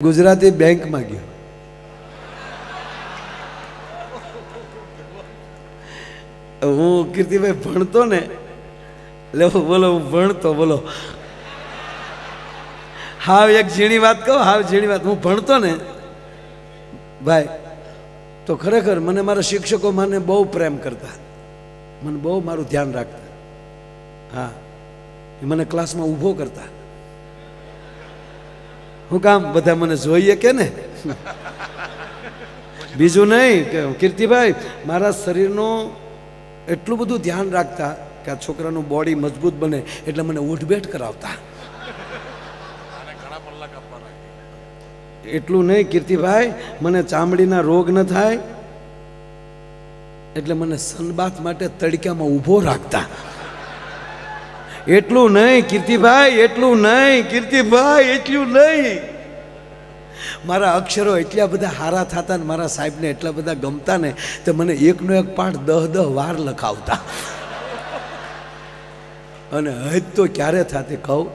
ગુજરાતી બેંકમાં ગયો. હું કીર્તિભાઈ ભણતો ને એટલે બોલો હું ભણતો બોલો હાવ એક ઝીણી વાત કહું, હાવ ઝીણી વાત. હું ભણતો ને ભાઈ તો ખરેખર મને મારા શિક્ષકો મને બહુ પ્રેમ કરતા, મને બહુ મારું ધ્યાન રાખતા. હા, એ મને ક્લાસમાં ઊભો કરતા. હું કામ બધા મને જોઈએ કે ને, બીજું નહીં કે કીર્તિભાઈ મારા શરીરનું એટલું બધું ધ્યાન રાખતા કે આ છોકરાનું બોડી મજબૂત બને એટલે મને ઉઠબેઠ કરાવતા. એટલું નહીં કીર્તિભાઈ, મને ચામડીના રોગ ન થાય એટલે મને સનબાથ માટે તડક્યામાં ઊભો રાખતા. એટલું નહીં કીર્તિભાઈ, એટલું નહીં કીર્તિભાઈ, એટલું નહીં. મારા અક્ષરો એટલા બધા હારા થતા ને મારા સાહેબને એટલા બધા ગમતા ને તો મને એકનો એક પાઠ 10 વાર લખાવતા. અને હજ તો ક્યારે થતી કહું,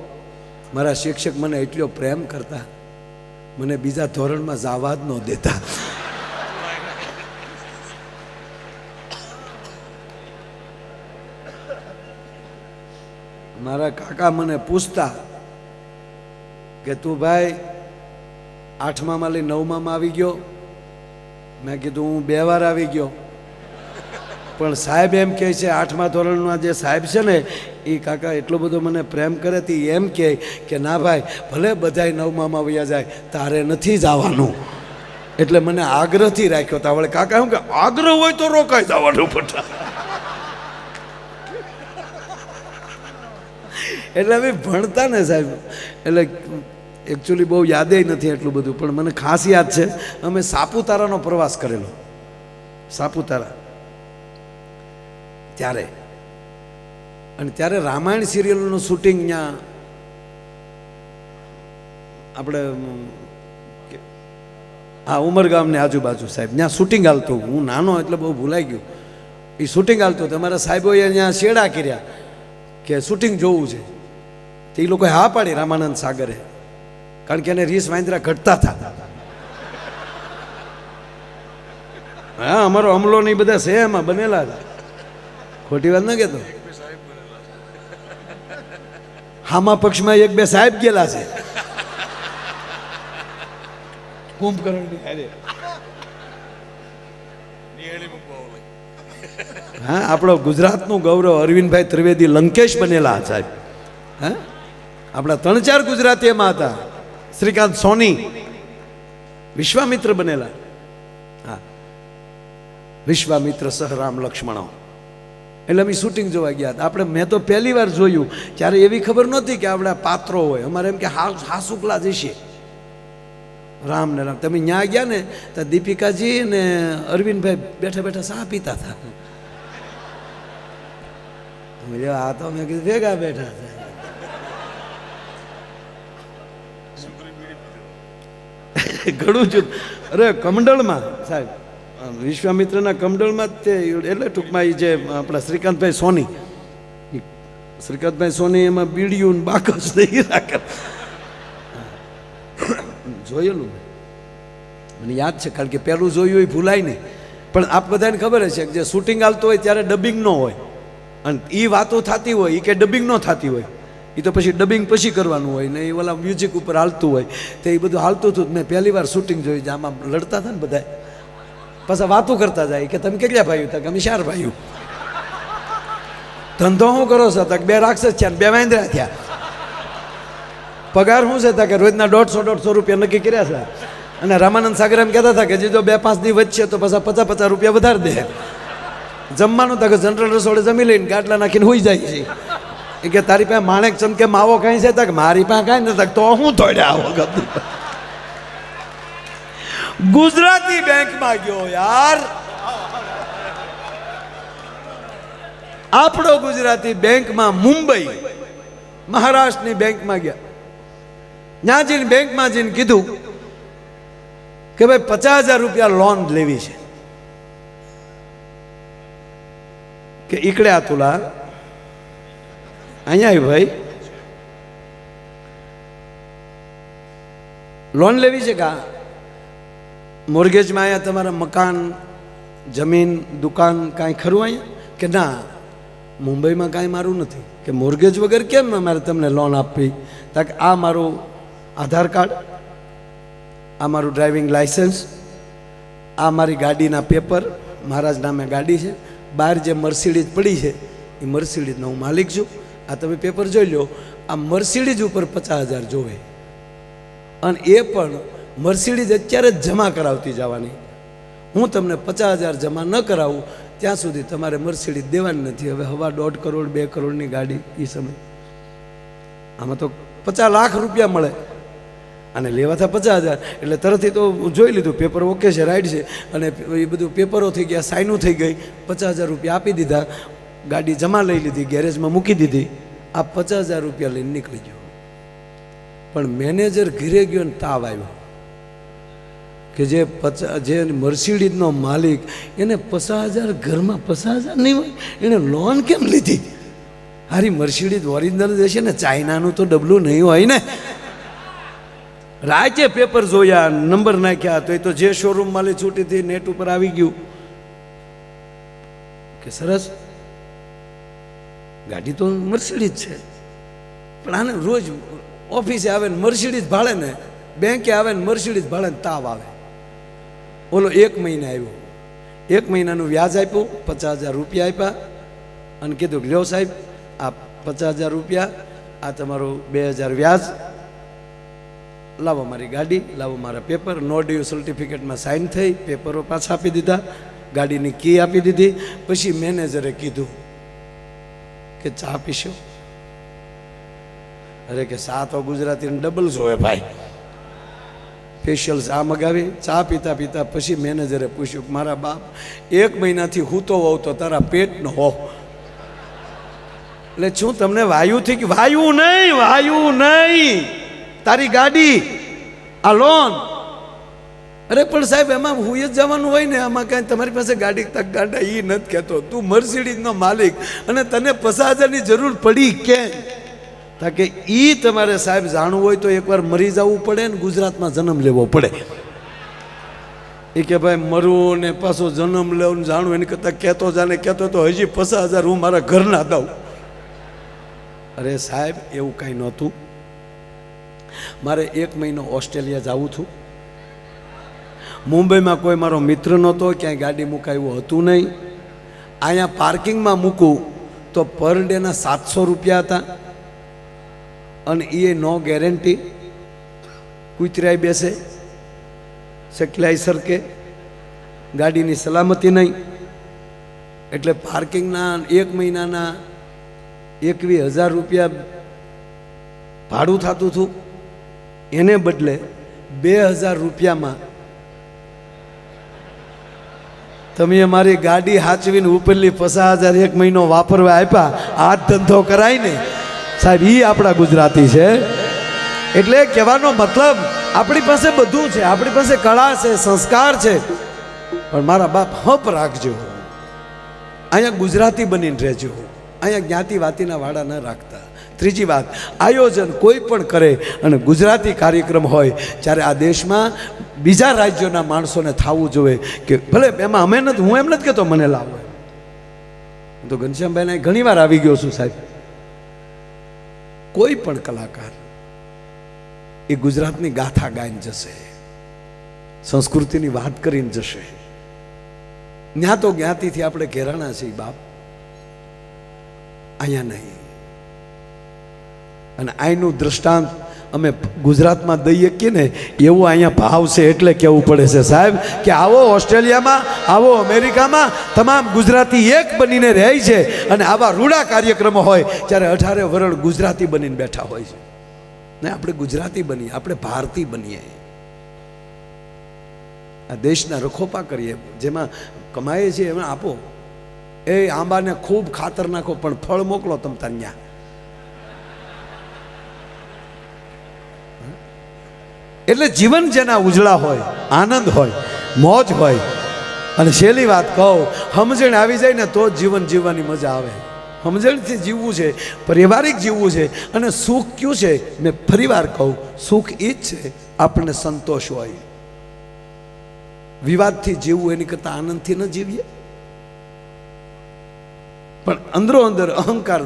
મારા શિક્ષક મને એટલો પ્રેમ કરતા, મને બીજા ધોરણમાં જવા જ ન દેતા. મારા કાકા મને પૂછતા કે તું ભાઈ 8માં લઈ 9માં આવી ગયો? મેં કીધું હું 2 વાર આવી ગયો. પણ સાહેબ એમ કહે છે 8મા ધોરણમાં જે સાહેબ છે ને એ કાકા એટલો બધો મને પ્રેમ કરે તે એમ કહે કે ના ભાઈ ભલે બધાય 9માં વયા જાય તારે નથી જવાનું. એટલે મને આગ્રહથી રાખ્યો હતા. વળે કાકા શું કે આગ્રહ હોય તો રોકાઈ જવાનું પટા. એટલે અમે ભણતા ને સાહેબ, એટલે એકચ્યુઅલી બહુ યાદે નથી એટલું બધું, પણ મને ખાસ યાદ છે અમે સાપુતારાનો પ્રવાસ કરેલો. સાપુતારા ત્યારે, અને ત્યારે રામાયણ સિરિયલનું શૂટિંગ ત્યાં આપણે હા ઉમરગામની આજુબાજુ સાહેબ ત્યાં શૂટિંગ હાલતું. હું નાનો એટલે બહુ ભૂલાઈ ગયું. એ શૂટિંગ હાલતું. તમારા સાહેબોએ ત્યાં શેડા કર્યા કે શૂટિંગ જોવું છે. તો એ લોકોએ હા પાડી રામાનંદ સાગરે, કારણ કે એને રીસ વાંદરા ઘટતા હતા. હા, અમારો અમલો ને બધા છે એમાં બનેલા છે, ખોટી વાત ન કહેતો. હામા પક્ષમાં 1-2 સાહેબ ગયેલા છે કુંભકર્ણની હારે. હા, આપણો ગુજરાતનું ગૌરવ અરવિંદભાઈ ત્રિવેદી લંકેશ બનેલા સાહેબ. હા, આપણા 3-4 ગુજરાતી એમાં હતા. શ્રીકાંત સોની વિશ્વામિત્ર બનેલા. હા, વિશ્વામિત્ર સહ રામ લક્ષ્મણો. એટલે અમે શૂટિંગ જોવા ગયા હતા. આપણે મેં તો પહેલી વાર જોયું, ત્યારે એવી ખબર નહોતી કે આપણા પાત્રો હોય. અમારે એમ કે હાસુકલા જશે રામ ને રામ. તમે ત્યાં ગયા ને તો દીપિકાજી ને અરવિંદભાઈ બેઠા બેઠા ચા પીતા હતા. આ તો મેં કીધું ભેગા બેઠા હતા. ઘણું છું. અરે કમંડળમાં સાહેબ, વિશ્વામિત્રના કમંડળમાં જ તે, એટલે ટૂંકમાં એ જે આપણા શ્રીકાંતભાઈ સોની, શ્રીકાંતભાઈ સોની એમાં બીડિયું ને બાકસ નહીં રાખે. જોયેલું મને યાદ છે, કારણ કે પહેલું જોયું એ ભૂલાય નહીં. પણ આપ બધાને ખબર છે કે જે શૂટિંગ હાલતું હોય ત્યારે ડબિંગ ન હોય, અને એ વાતો થતી હોય એ કે ડબિંગ ન થતી હોય, એ તો પછી ડબિંગ પછી કરવાનું હોય ને. એ ઓલા મ્યુઝિક ઉપર હાલતું હોય તો એ બધું હાલતું હતું. મેં પહેલી વાર શૂટિંગ જોયું, આમાં લડતા હતા ને બધા, પાછા વાતો કરતા જાય કે તમે કેટલા ભાઈઓ હતા? કે અમે 4 ભાઈઓ. ધંધો શું કરો છો? તક 2 રાક્ષસ છે ને 2 વાંદરા થયા. પગાર શું છે? કે રોજના 150-150 રૂપિયા નક્કી કર્યા છે. અને રામાનંદ સાગર એમ કહેતા હતા કે જે જો 2-5 દી વચ્ચે તો પાછા 50-50 રૂપિયા વધારે દે. જમવાનું તો કે જનરલ રસોડે જમી લઈને ગાટલા નાખીને હોઈ જાય છે. એ કે તારી પાસે માણેક ચંદ કે માવો કાંઈ છે? તક મારી પાસે કાંઈ નથી. તો હું થોડે આવો. ગુજરાતી બેંકમાં ગયો યાર, આપણો ગુજરાતી બેંકમાં. મુંબઈ મહારાષ્ટ્રની બેંકમાં ગયા. ત્યાં જઈને બેંકમાં જઈને કીધું કે ભાઈ 50,000 રૂપિયા લોન લેવી છે. કે ઈકડે આ તુલા અહીંયા ભાઈ લોન લેવી છે કા મોર્ગેજમાં અહીંયા તમારા મકાન જમીન દુકાન કાંઈ ખરું અહીંયા કે ના મુંબઈમાં કાંઈ મારું નથી કે મોર્ગેજ વગર કેમ મારે તમને લોન આપવી તાકે આ મારું આધાર કાર્ડ આ મારું ડ્રાઇવિંગ લાઇસન્સ આ મારી ગાડીના પેપર મારા જ નામે ગાડી છે બહાર જે મર્સિડીઝ પડી છે એ મર્સિડીઝનો હું માલિક છું આ તમે પેપર જોઈ લો આ મર્સિડીઝ ઉપર 50,000 જોવે અને એ પણ મર્સિડીઝ અત્યારે જ જમા કરાવતી જવાની હું તમને 50,000 જમા ન કરાવું ત્યાં સુધી તમારે મર્સિડીઝ દેવાની નથી હવે હવા 1.5 કરોડ 2 કરોડની ગાડી એ સમય આમાં તો 50 લાખ રૂપિયા મળે અને લેવા હતા 50,000 એટલે તરતથી તો જોઈ લીધું પેપર ઓકે છે રાઈટ છે અને એ બધું પેપરો થઈ ગયા સાઈનું થઈ ગઈ 50,000 રૂપિયા આપી દીધા ગાડી જમા લઈ લીધી ગેરેજમાં મૂકી દીધી આ 50,000 રૂપિયા લઈને નીકળી ગયો પણ મેનેજર ઘરે ગયો ને તાવ આવ્યો કે જે મર્સિડીઝનો માલિક એને 50,000 ઘરમાં 50,000 નહીં હોય એને લોન કેમ લીધી હારી મર્સિડીઝ ઓરિજિનલ દેશે ને ચાઇનાનું તો ડબલું નહીં હોય ને રાજ્ય પેપર જોયા નંબર નાખ્યા તો જે શોરૂમ માલી છૂટીથી નેટ ઉપર આવી ગયું કે સરસ ગાડી તો મર્સિડીઝ છે પણ આને રોજ ઓફિસે આવે ને મર્સિડીઝ ભાડે ને બેંકે આવે ને મર્સિડીઝ ભાડે ને તાવ આવે ઓલો 1 મહિને આવ્યો 1 મહિનાનું વ્યાજ આપ્યું 50,000 રૂપિયા આપ્યા અને કીધું કે લ્યો સાહેબ આ 50,000 રૂપિયા આ તમારું 2,000 વ્યાજ લાવો મારી ગાડી લાવો મારા પેપર નો ડ્યુ સર્ટિફિકેટમાં સાઇન થઈ પેપરો પાછા આપી દીધા ગાડીની કી આપી દીધી પછી મેનેજરે કીધું કે ચા પીશો અરે કે ચા તો ગુજરાતીને ડબલ જોવે ભાઈ સ્પેશિયલ ચા મગાવી ચા પીતા પીતા પછી મેનેજરે પૂછ્યું કે મારા બાપ 1 મહિનાથી હૂતો હોવ તો તારા પેટનો હોવ એટલે શું તમને વાયુથી કે વાયુ નહીં તારી ગાડી આ લોન અરે પણ સાહેબ એમાં હું જ જવાનું હોય ને આમાં કાંઈ તમારી પાસે ગાડી તક ગાડા એ નથી કહેતો તું મર્સિડીઝનો માલિક અને તને 50,000ની જરૂર પડી કેમ તાકે એ તમારે સાહેબ જાણવું હોય તો એકવાર મરી જવું પડે ને ગુજરાતમાં જન્મ લેવો પડે એ કે ભાઈ મરવું ને પાછો જન્મ લેવું જાણવું એની કરતાં કહેતો તો હજી 50,000 હું મારા ઘરના દઉં અરે સાહેબ એવું કાંઈ નહોતું મારે 1 મહિનો ઓસ્ટ્રેલિયા જવું હતું મુંબઈમાં કોઈ મારો મિત્ર નહોતો ક્યાંય ગાડી મુકાયું હતું નહીં અહીંયા પાર્કિંગમાં મૂકું તો પર ડેના 700 રૂપિયા હતા અને એ નો ગેરંટી કૂતરાય બેસે સેકલાઈ સરકે ગાડીની સલામતી નહીં એટલે પાર્કિંગના 1 મહિનાના 21,000 રૂપિયા ભાડું થતું હતું એને બદલે 2,000 રૂપિયામાં તમે અમારી ગાડી હાચવીને ઉપરલી 50,000 1 મહિનો વાપરવા આપ્યા આ ધંધો કરાય ને સાહેબ એ આપણા ગુજરાતી છે એટલે કહેવાનો મતલબ આપણી પાસે બધું છે આપણી પાસે કળા છે સંસ્કાર છે પણ મારા બાપ હપ રાખજો અહીંયા ગુજરાતી બનીને રહેજો અહીંયા જ્ઞાતિ વાતીના વાડા ન રાખતા ત્રીજી વાત આયોજન કોઈ પણ કરે અને ગુજરાતી કાર્યક્રમ હોય ત્યારે આ દેશમાં બીજા રાજ્યોના માણસોને થવું જોઈએ કે ભલે એમાં અમે નથી હું એમ નથી કહેતો મને લાવો હું તો ઘનશ્યામભાઈને ઘણી વાર આવી ગયો છું સાહેબ કોઈ પણ કલાકાર એ ગુજરાતની ગાથા ગાઈને જશે સંસ્કૃતિની વાત કરીને જશે જ્ઞાતો જ્ઞાતિથી આપણે ઘેરાણા છીએ બાપ અહીંયા નહીં અને અહીંનું દ્રષ્ટાંત અમે ગુજરાતમાં દઈએ કે ને એવું અહીંયા ભાવ છે એટલે કહેવું પડે છે સાહેબ કે આવો ઓસ્ટ્રેલિયામાં આવો અમેરિકામાં તમામ ગુજરાતી એક બનીને રહે છે અને આવા રૂડા કાર્યક્રમો હોય ત્યારે 18 વરણ ગુજરાતી બનીને બેઠા હોય છે ને આપણે ગુજરાતી બનીએ આપણે ભારતીય બનીએ આ દેશના રખોપા કરીએ જેમાં કમાઈએ છીએ એમાં આપો એ આંબાને ખૂબ ખાતર નાખો પણ ફળ મોકલો તમ ત્યાં એટલે જીવન જેના ઉજળા હોય આનંદ હોય મોજ હોય અને છેલ્લી વાત કહું સમજણ આવી જાય ને તો જીવન જીવવાની મજા આવે સમજણથી જીવવું છે પારિવારિક જીવવું છે અને સુખ કયું છે મેં ફરી વાર કહું સુખ એ જ છે આપણને સંતોષ હોય. વિવાદથી જીવવું એની કરતાં આનંદથી ન જીવીએ? પણ અંદરો અંદર અહંકાર,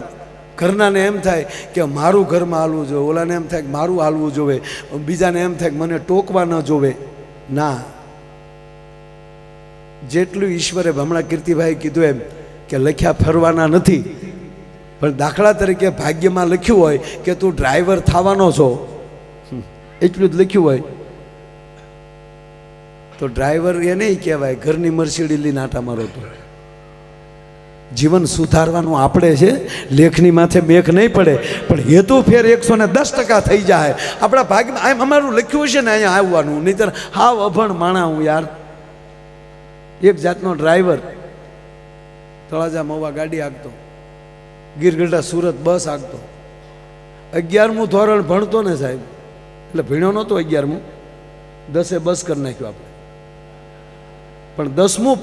ઘરનાને એમ થાય કે મારું ઘરમાં હાલવું જોઈએ, ઓલાને એમ થાય કે મારું હાલવું જોવે, બીજાને એમ થાય કે મને ટોકવા ન જોવે. ના, જેટલું ઈશ્વરે હમણાં કીર્તિભાઈ કીધું એમ કે લખ્યા ફરવાના નથી, પણ દાખલા તરીકે ભાગ્યમાં લખ્યું હોય કે તું ડ્રાઈવર થવાનો છો, એટલું જ લખ્યું હોય તો ડ્રાઈવર એ નહીં કહેવાય ઘરની મર્સિડીઝ લઈને આટા મારો. તો જીવન સુધારવાનું આપણે છે, લેખની માથે મેઘ નહીં પડે, પણ હેતુ ફેર 110% થઈ જાય. આપણા ભાગ્યમાં અમારું લખ્યું છે ને અહીંયા આવવાનું, નહીંતર હાવ અભણ માણા હું યાર. એક જાતનો ડ્રાઈવર તળાજા મહુવા ગાડી હાંકતો, ગીરગઢડા સુરત બસ હાંકતો, 11મું ધોરણ ભણતો ને સાહેબ, એટલે ભણ્યો નહોતો 11મું, 10એ બસ કરી નાખ્યું આપણે, પણ 10મું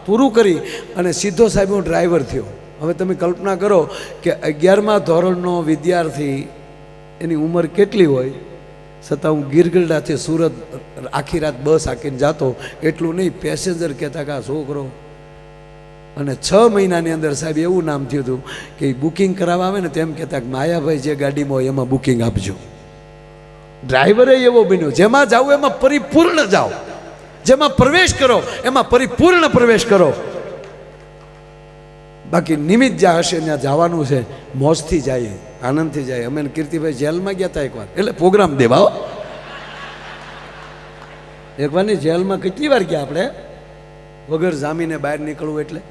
પૂરું કરી અને સીધો સાહેબ હું ડ્રાઈવર થયો. હવે તમે કલ્પના કરો કે 11મા ધોરણનો વિદ્યાર્થી, એની ઉંમર કેટલી હોય, છતાં હું ગીરગઢડાથી સુરત આખી રાત બસ હાંકીને જાતો. એટલું નહીં, પેસેન્જર કહેતા કે આ છોકરો. અને 6 મહિનાની અંદર સાહેબ એવું નામ થયું હતું કે બુકિંગ કરાવવા આવે ને તેમ કહેતા કે માયાભાઈ જે ગાડીમાં હોય એમાં બુકિંગ આપજો. ડ્રાઈવરે એવો બન્યો, જેમાં જાઓ એમાં પરિપૂર્ણ જાઓ, જેમાં પ્રવેશ કરો એમાં પરિપૂર્ણ પ્રવેશ કરો. બાકી નિમિત્ત જ્યાં હશે ત્યાં જવાનું છે, મોજથી જાય, આનંદથી જાય. અમે કીર્તિભાઈ જેલમાં ગયા હતા એકવાર, એટલે પ્રોગ્રામ દેવા એકવારની જેલમાં કેટલી વાર ગયા આપણે, વગર જામીને બહાર નીકળવું એટલે.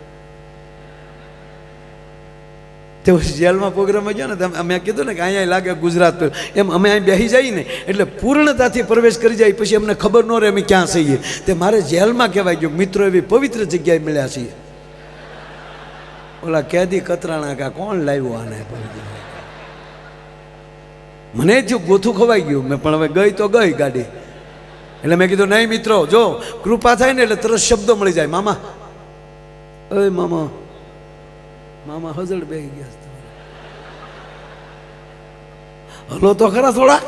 તે જેલમાં પ્રોગ્રામમાં ગયા ને, મેં કીધું ને કે અહીંયા લાગે ગુજરાત, એમ અમે અહીં બેસી જઈએ ને એટલે પૂર્ણતાથી પ્રવેશ કરી જાય, પછી અમને ખબર ન રહે અમે ક્યાં છીએ. તે મારે જેલમાં કહેવાય ગયું, મિત્રો એવી પવિત્ર જગ્યાએ મળ્યા છીએ. ઓલા કેદી કતરાણા કા કોણ લાવ્યું આને, મને જો ગોથું ખવાઈ ગયું. મેં પણ હવે ગઈ તો ગઈ ગાડી, એટલે મેં કીધું નહીં મિત્રો, જો કૃપા થાય ને એટલે તરત શબ્દો મળી જાય. મામા, અરે મામા, મામા હજળ બેસી ગયા, હલો તો ખરા થોડા.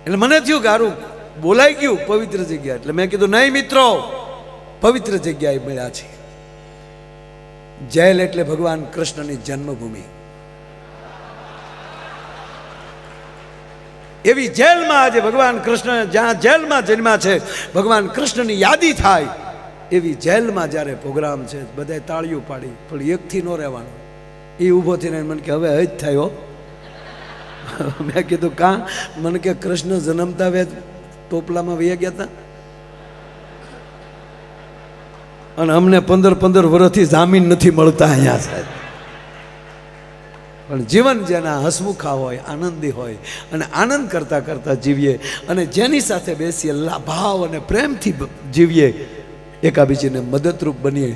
એટલે મને થયું કે હારું બોલાઈ ગયું પવિત્ર જગ્યા, એટલે મેં કીધું નહીં મિત્રો, પવિત્ર જગ્યાએ મળ્યા છે. જેલ એટલે ભગવાન કૃષ્ણની જન્મભૂમિ. એવી જેલમાં આજે ભગવાન કૃષ્ણ જ્યાં જેલમાં જન્મ્યા છે, ભગવાન કૃષ્ણની યાદી થાય એવી જેલમાં જ્યારે પ્રોગ્રામ છે, બધાએ તાળીઓ પાડી, પણ એકથી ન રહેવાનું. એ ઊભો થઈને મને કે હવે જ થયો. મેં કીધું કાં? મને કે કૃષ્ણ જન્મતા વેદ ટોપલામાં વહી ગયા હતા અને અમને 15 વર્ષથી જામીન નથી મળતા અહીંયા સાહેબ. પણ જીવન જેના હસમુખા હોય, આનંદી હોય અને આનંદ કરતાં કરતાં જીવીએ, અને જેની સાથે બેસીએ ભાવ અને પ્રેમથી જીવીએ, એકાબીજીને મદદરૂપ બનીએ.